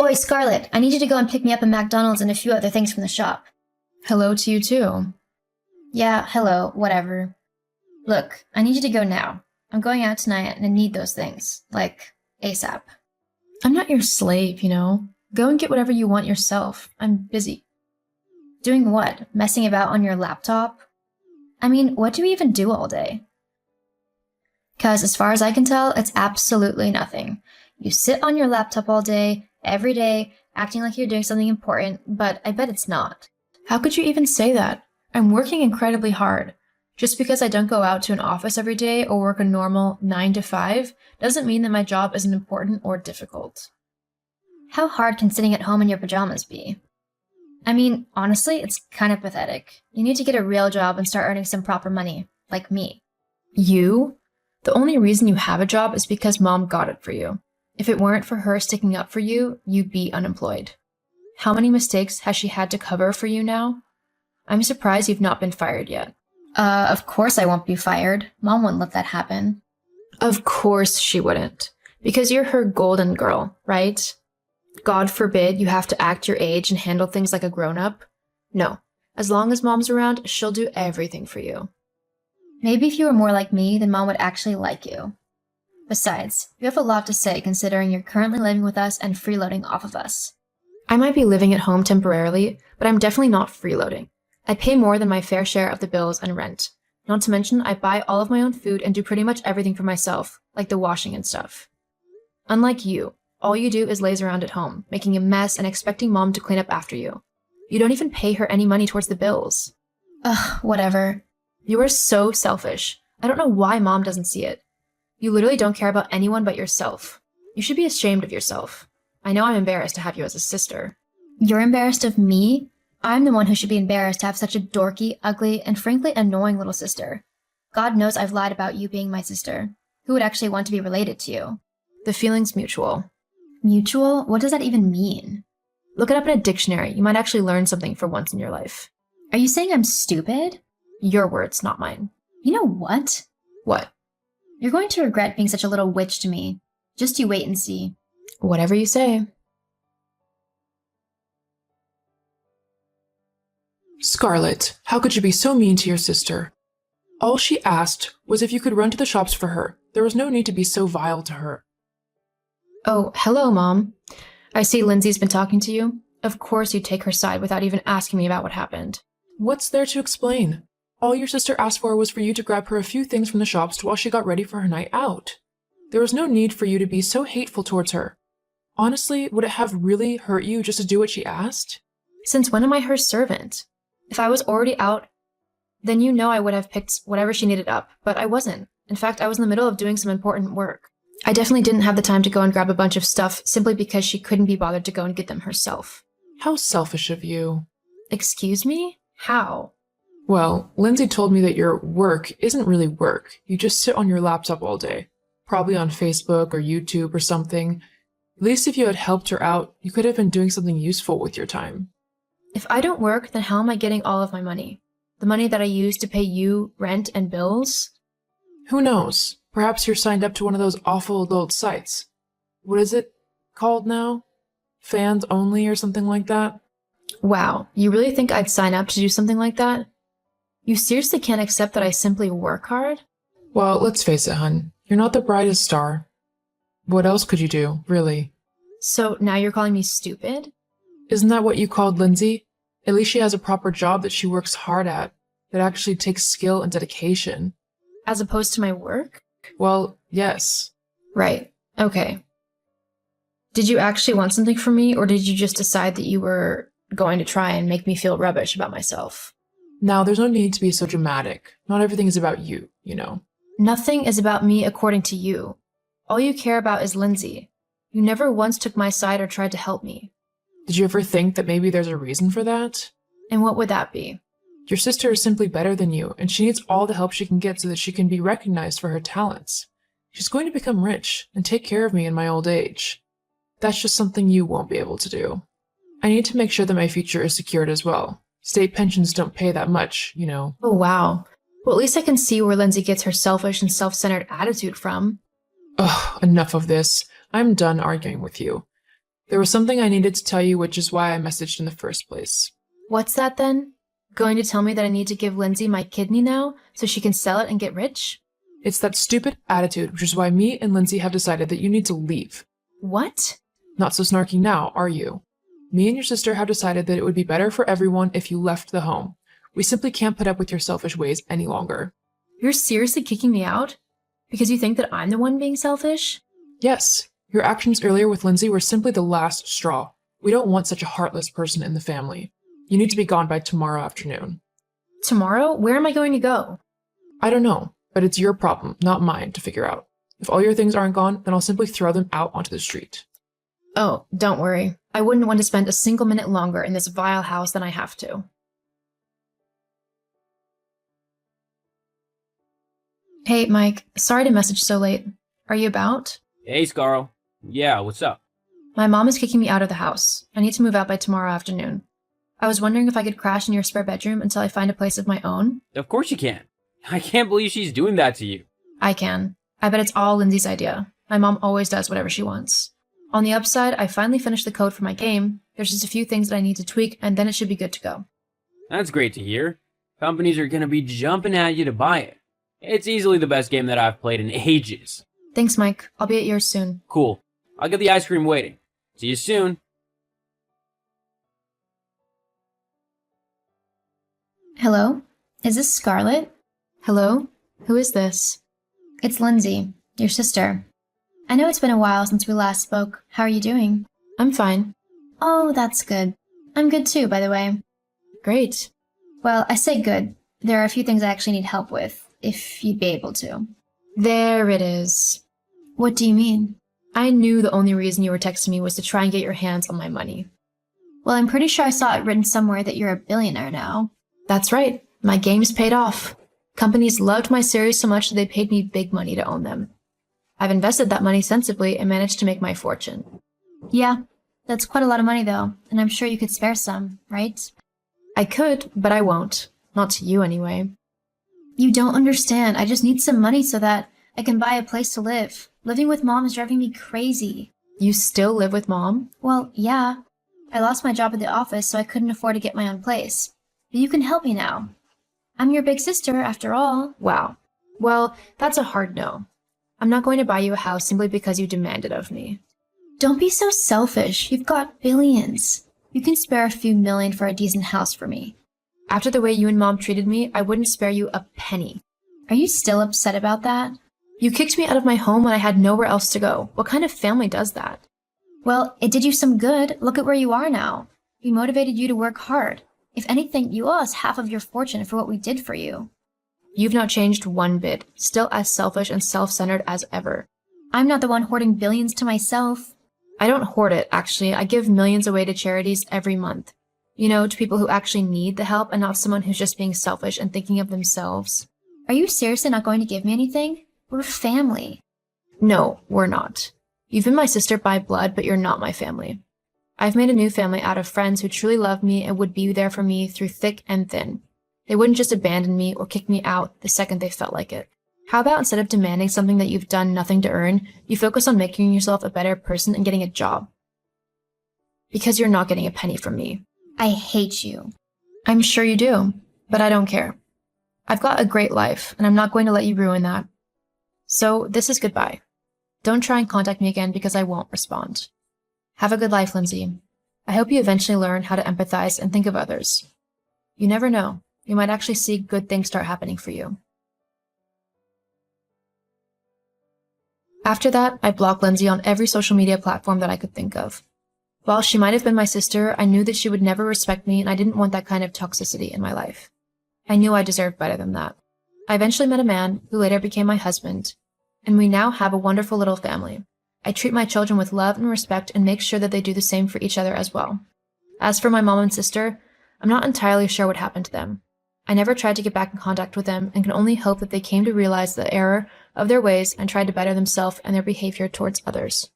Oi, Scarlett, I need you to go and pick me up a McDonald's and a few other things from the shop. Hello to you too. Yeah, hello, whatever. Look, I need you to go now. I'm going out tonight and I need those things. Like, ASAP. I'm not your slave, you know. Go and get whatever you want yourself. I'm busy. Doing what? Messing about on your laptop? I mean, what do you even do all day? Because as far as I can tell, it's absolutely nothing. You sit on your laptop all day, every day, acting like you're doing something important, but I bet it's not. How could you even say that? I'm working incredibly hard. Just because I don't go out to an office every day or work a normal 9 to 5 doesn't mean that my job isn't important or difficult. How hard can sitting at home in your pajamas be? I mean, honestly, it's kind of pathetic. You need to get a real job and start earning some proper money, like me. You? The only reason you have a job is because Mom got it for you. If it weren't for her sticking up for you, you'd be unemployed. How many mistakes has she had to cover for you now? I'm surprised you've not been fired yet. Of course I won't be fired. Mom wouldn't let that happen. Of course she wouldn't. Because you're her golden girl, right? God forbid you have to act your age and handle things like a grown-up. No. As long as Mom's around, she'll do everything for you. Maybe if you were more like me, then Mom would actually like you. Besides, you have a lot to say considering you're currently living with us and freeloading off of us. I might be living at home temporarily, but I'm definitely not freeloading. I pay more than my fair share of the bills and rent. Not to mention, I buy all of my own food and do pretty much everything for myself, like the washing and stuff. Unlike you, all you do is laze around at home, making a mess and expecting Mom to clean up after you. You don't even pay her any money towards the bills. Ugh, whatever. You are so selfish. I don't know why Mom doesn't see it. You literally don't care about anyone but yourself. You should be ashamed of yourself. I know I'm embarrassed to have you as a sister. You're embarrassed of me? I'm the one who should be embarrassed to have such a dorky, ugly, and frankly annoying little sister. God knows I've lied about you being my sister. Who would actually want to be related to you? The feeling's mutual. Mutual? What does that even mean? Look it up in a dictionary. You might actually learn something for once in your life. Are you saying I'm stupid? Your words, not mine. You know what? What? You're going to regret being such a little witch to me. Just you wait and see. Whatever you say. Scarlett, how could you be so mean to your sister? All she asked was if you could run to the shops for her. There was no need to be so vile to her. Oh, hello, Mom. I see Lindsay's been talking to you. Of course you'd take her side without even asking me about what happened. What's there to explain? All your sister asked for was for you to grab her a few things from the shops while she got ready for her night out. There was no need for you to be so hateful towards her. Honestly, would it have really hurt you just to do what she asked? Since when am I her servant? If I was already out, then you know I would have picked whatever she needed up, but I wasn't. In fact, I was in the middle of doing some important work. I definitely didn't have the time to go and grab a bunch of stuff simply because she couldn't be bothered to go and get them herself. How selfish of you. Excuse me? How? Well, Lindsay told me that your work isn't really work. You just sit on your laptop all day. Probably on Facebook or YouTube or something. At least if you had helped her out, you could have been doing something useful with your time. If I don't work, then how am I getting all of my money? The money that I use to pay you rent and bills? Who knows? Perhaps you're signed up to one of those awful adult sites. What is it called now? Fans only or something like that? Wow, you really think I'd sign up to do something like that? You seriously can't accept that I simply work hard? Well, let's face it, hun. You're not the brightest star. What else could you do, really? So now you're calling me stupid? Isn't that what you called Lindsay? At least she has a proper job that she works hard at, that actually takes skill and dedication. As opposed to my work? Well, yes. Right. Okay. Did you actually want something from me, or did you just decide that you were going to try and make me feel rubbish about myself? Now, there's no need to be so dramatic. Not everything is about you, you know. Nothing is about me according to you. All you care about is Lindsay. You never once took my side or tried to help me. Did you ever think that maybe there's a reason for that? And what would that be? Your sister is simply better than you, and she needs all the help she can get so that she can be recognized for her talents. She's going to become rich and take care of me in my old age. That's just something you won't be able to do. I need to make sure that my future is secured as well. State pensions don't pay that much, you know. Oh, wow. Well, at least I can see where Lindsay gets her selfish and self-centered attitude from. Ugh, enough of this. I'm done arguing with you. There was something I needed to tell you, which is why I messaged in the first place. What's that then? Going to tell me that I need to give Lindsay my kidney now so she can sell it and get rich? It's that stupid attitude, which is why me and Lindsay have decided that you need to leave. What? Not so snarky now, are you? Me and your sister have decided that it would be better for everyone if you left the home. We simply can't put up with your selfish ways any longer. You're seriously kicking me out? Because you think that I'm the one being selfish? Yes, your actions earlier with Lindsay were simply the last straw. We don't want such a heartless person in the family. You need to be gone by tomorrow afternoon. Tomorrow? Where am I going to go? I don't know, but it's your problem, not mine, to figure out. If all your things aren't gone, then I'll simply throw them out onto the street. Oh, don't worry. I wouldn't want to spend a single minute longer in this vile house than I have to. Hey, Mike. Sorry to message so late. Are you about? Hey, Scarl. Yeah, what's up? My mom is kicking me out of the house. I need to move out by tomorrow afternoon. I was wondering if I could crash in your spare bedroom until I find a place of my own. Of course you can. I can't believe she's doing that to you. I can. I bet it's all Lindsay's idea. My mom always does whatever she wants. On the upside, I finally finished the code for my game. There's just a few things that I need to tweak, and then it should be good to go. That's great to hear. Companies are gonna be jumping at you to buy it. It's easily the best game that I've played in ages. Thanks, Mike. I'll be at yours soon. Cool. I'll get the ice cream waiting. See you soon. Hello? Is this Scarlett? Hello? Who is this? It's Lindsay, your sister. I know it's been a while since we last spoke. How are you doing? I'm fine. Oh, that's good. I'm good too, by the way. Great. Well, I say good. There are a few things I actually need help with, if you'd be able to. There it is. What do you mean? I knew the only reason you were texting me was to try and get your hands on my money. Well, I'm pretty sure I saw it written somewhere that you're a billionaire now. That's right. My games paid off. Companies loved my series so much that they paid me big money to own them. I've invested that money sensibly and managed to make my fortune. Yeah, that's quite a lot of money though, and I'm sure you could spare some, right? I could, but I won't. Not to you anyway. You don't understand. I just need some money so that I can buy a place to live. Living with mom is driving me crazy. You still live with mom? Well, yeah. I lost my job at the office, so I couldn't afford to get my own place. But you can help me now. I'm your big sister, after all. Wow. Well, that's a hard no. I'm not going to buy you a house simply because you demand it of me. Don't be so selfish. You've got billions. You can spare a few million for a decent house for me. After the way you and mom treated me, I wouldn't spare you a penny. Are you still upset about that? You kicked me out of my home when I had nowhere else to go. What kind of family does that? Well, it did you some good. Look at where you are now. We motivated you to work hard. If anything, you owe us half of your fortune for what we did for you. You've not changed one bit, still as selfish and self-centered as ever. I'm not the one hoarding billions to myself. I don't hoard it, actually. I give millions away to charities every month. You know, to people who actually need the help and not someone who's just being selfish and thinking of themselves. Are you seriously not going to give me anything? We're family. No, we're not. You've been my sister by blood, but you're not my family. I've made a new family out of friends who truly love me and would be there for me through thick and thin. They wouldn't just abandon me or kick me out the second they felt like it. How about instead of demanding something that you've done nothing to earn, you focus on making yourself a better person and getting a job? Because you're not getting a penny from me. I hate you. I'm sure you do, but I don't care. I've got a great life, and I'm not going to let you ruin that. So this is goodbye. Don't try and contact me again because I won't respond. Have a good life, Lindsay. I hope you eventually learn how to empathize and think of others. You never know. You might actually see good things start happening for you. After that, I blocked Lindsay on every social media platform that I could think of. While she might have been my sister, I knew that she would never respect me, and I didn't want that kind of toxicity in my life. I knew I deserved better than that. I eventually met a man who later became my husband, and we now have a wonderful little family. I treat my children with love and respect and make sure that they do the same for each other as well. As for my mom and sister, I'm not entirely sure what happened to them. I never tried to get back in contact with them and can only hope that they came to realize the error of their ways and tried to better themselves and their behavior towards others.